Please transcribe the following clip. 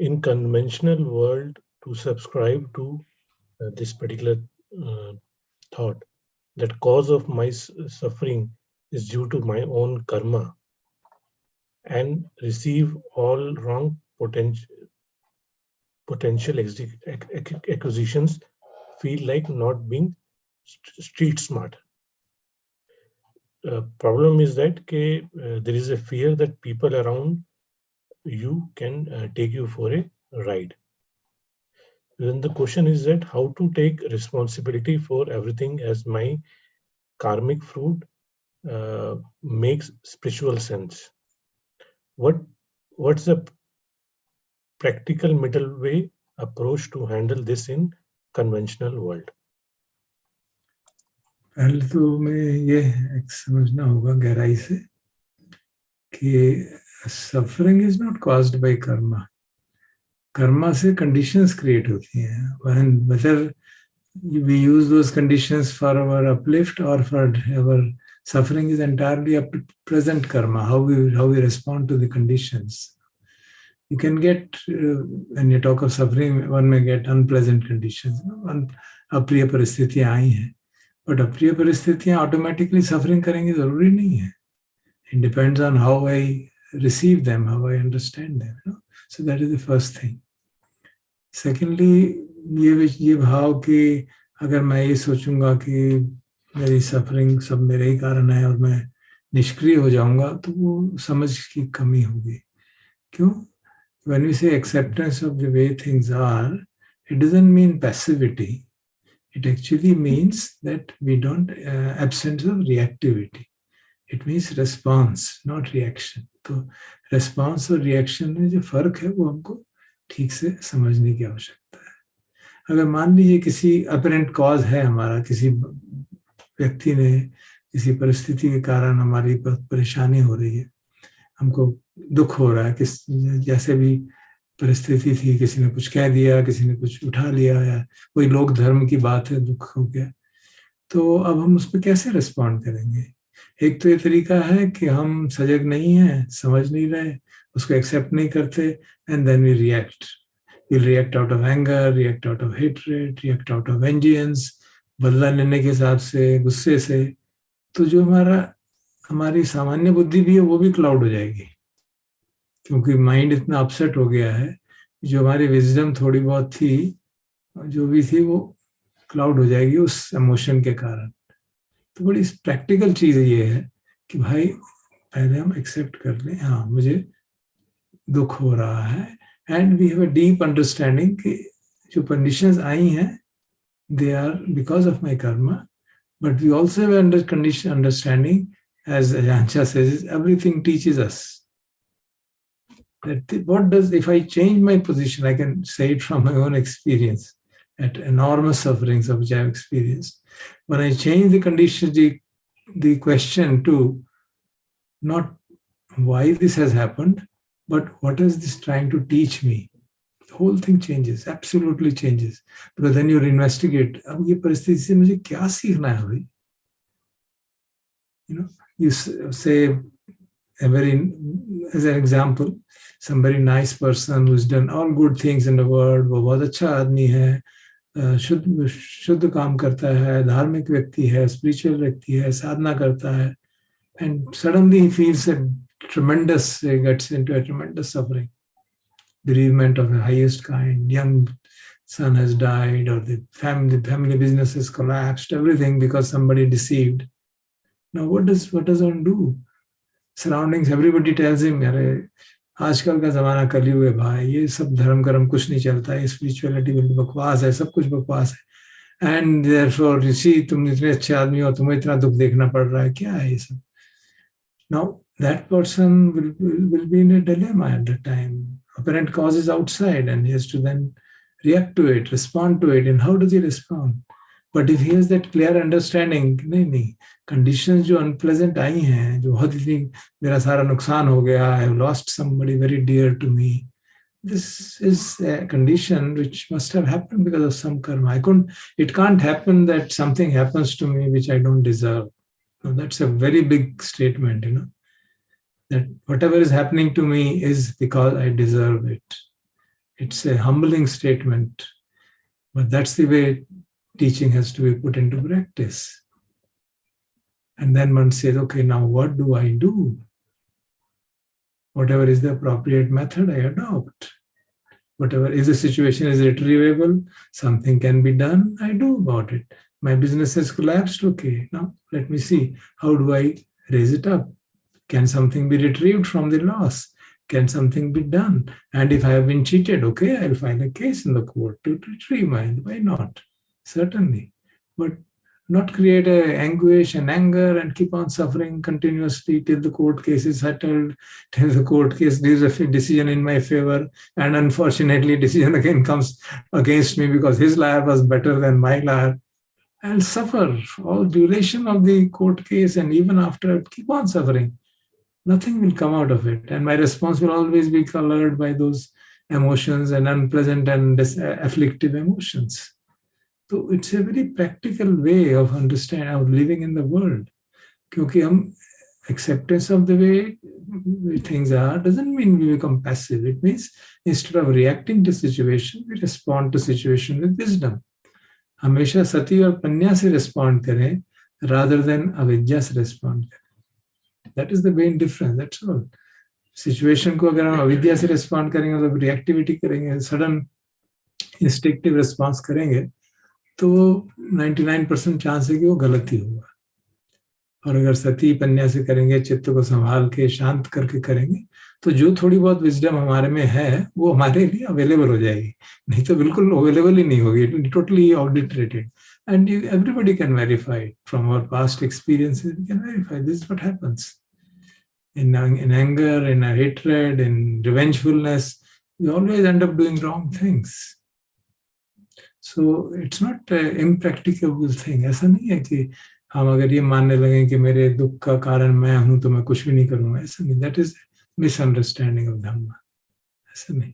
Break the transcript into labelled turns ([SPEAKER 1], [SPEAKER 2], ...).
[SPEAKER 1] in conventional world to subscribe to this particular uh, thought that cause of my suffering is due to my own karma and receive all wrong potential acquisitions feel like not being street smart. Problem is that there is a fear that people around you can take you for a ride. Then the question is that how to take responsibility for everything as my karmic fruit makes spiritual sense. What what's the practical middle way approach to handle this in conventional world?
[SPEAKER 2] पहले तो मैं ये समझना होगा गहराई से कि suffering is not caused by karma. Karma से conditions create होती हैं, and whether we use those conditions for our uplift or for our suffering is entirely up to present karma, how we respond to the conditions. You can get, when you talk of suffering, one may get unpleasant conditions. अप्रिय परिस्थितियां आई हैं, but अप्रिय परिस्थितियां automatically suffering करेंगी जरूरी नहीं है. It depends on how I receive them, how I understand them. So that is the first thing. Secondly, ये भाव कि अगर मैं ये सोचूंगा कि मेरी सफरिंग सब मेरे ही कारण है और मैं निष्क्रिय हो जाऊंगा, तो वो समझ की कमी होगी. क्यों? When we say acceptance of the way things are, it doesn't mean passivity. It actually means that we don't absence of reactivity. It means response, not reaction. तो response और reaction में जो फर्क है वो हमको ठीक से समझने की आवश्यकता है. अगर मान लीजिए किसी अपरेंट कॉज है हमारा, किसी व्यक्ति ने किसी परिस्थिति के कारण हमारी परेशानी हो रही है, हमको दुख हो रहा है, किस जैसे भी परिस्थिति थी, किसी ने कुछ कह दिया, किसी ने कुछ उठा लिया, या कोई लोक धर्म की बात है, दुख हो गया, तो अब हम उस पर कैसे रिस्पॉन्ड करेंगे? एक तो ये तरीका है कि हम सजग नहीं हैं, समझ नहीं रहे, उसको एक्सेप्ट नहीं करते, and then we react. We'll react out of anger, react out of hatred, react out of vengeance, बदला लेने के हिसाब से, गुस्से से. तो जो हमारी सामान्य बुद्धि भी है वो भी क्लाउड हो जाएगी, क्योंकि माइंड इतना अपसेट हो गया है. जो हमारी विजडम थोड़ी बहुत थी, जो भी थी, वो क्लाउड हो जाएगी उस इमोशन के कारण. तो बड़ी प्रैक्टिकल चीज़ ये है कि भाई पहले हम एक्सेप्ट कर लें, हाँ मुझे दुख हो रहा है, and we have a deep understanding कि जो कंडीशंस आई हैं they are because of my karma, but we also have understanding, as Ajancha says, everything teaches us that what does, if I change my position, I can say it from my own experience, at enormous sufferings of which I have experienced. When I change the condition, the question to not why this has happened, but what is this trying to teach me? The whole thing changes, absolutely changes. Because then you investigate, अब ये परिस्थिति से मुझे क्या सीखना है भाई? You know, you say, as an example, some very nice person who's done all good things in the world, वो बहुत अच्छा आदमी है, शुद्ध काम करता है, धार्मिक व्यक्ति है, spiritual व्यक्ति है, साधना करता है, and suddenly he feels he gets into a tremendous suffering, bereavement of the highest kind, young son has died, or the family business has collapsed, everything because somebody deceived. Now what does one do? Surroundings, everybody tells him, अरे आजकल का जमाना कलयुग है भाई, ये सब धर्म कर्म कुछ नहीं चलता है, स्पिरिचुअलिटी बिल्कुल बकवास है, सब कुछ बकवास है, एंड देयरफॉर यू सी, तुम इतने अच्छे आदमी हो, तुम्हें इतना दुख देखना पड़ रहा है, क्या है ये सब? Now that person will be in a dilemma at the time. Apparent cause is outside and he has to then react to it, respond to it. And how does he respond? But if he has that clear understanding, नहीं, conditions जो unpleasant आई हैं, जो बहुत ही मेरा सारा नुकसान हो गया, I have lost somebody very dear to me. This is a condition which must have happened because of some karma. It can't happen that something happens to me which I don't deserve. Now, that's a very big statement, that whatever is happening to me is because I deserve it. It's a humbling statement, but that's the way teaching has to be put into practice. And then one says, okay, now what do I do? Whatever is the appropriate method, I adopt. Whatever is the situation is retrievable, something can be done, I do about it. My business has collapsed, okay, now let me see, how do I raise it up? Can something be retrieved from the loss? Can something be done? And if I have been cheated, okay, I'll file a case in the court to retrieve mine. Why not? Certainly. But not create a anguish and anger and keep on suffering continuously till the court case is settled, till the court case gives a decision in my favor, and unfortunately decision again comes against me because his lawyer was better than my lawyer. I'll suffer all duration of the court case, and even after I'll keep on suffering. Nothing will come out of it, and my response will always be colored by those emotions and unpleasant and afflictive emotions. So it's a very practical way of understanding, of living in the world. Because acceptance of the way things are doesn't mean we become passive. It means instead of reacting to situation, we respond to situation with wisdom. हमेशा सती और पन्या से respond करें rather than अविद्या से respond करें. That is the main difference. That's all. Situation को अगर हम अविद्या से respond करेंगे, तो reactivity करेंगे, sudden instinctive response करेंगे, तो 99% चांस है कि वो गलत ही होगा. और अगर सती पन्या से करेंगे, चित्त को संभाल के शांत करके करेंगे, तो जो थोड़ी बहुत विजडम हमारे में है वो हमारे लिए अवेलेबल हो जाएगी. नहीं तो बिल्कुल अवेलेबल ही नहीं होगी. Totally ऑडिटरेटेड. And everybody can verify it. From our past experiences, we can verify this is what happens. In anger, in hatred, in revengefulness, we always end up doing wrong things. So it's not an impracticable thing. ऐसा नहीं है कि हम अगर ये मानने लगे कि मेरे दुख का कारण मैं हूं तो मैं कुछ भी नहीं करूंगा. ऐसा नहीं. That is misunderstanding of Dhamma. ऐसा नहीं.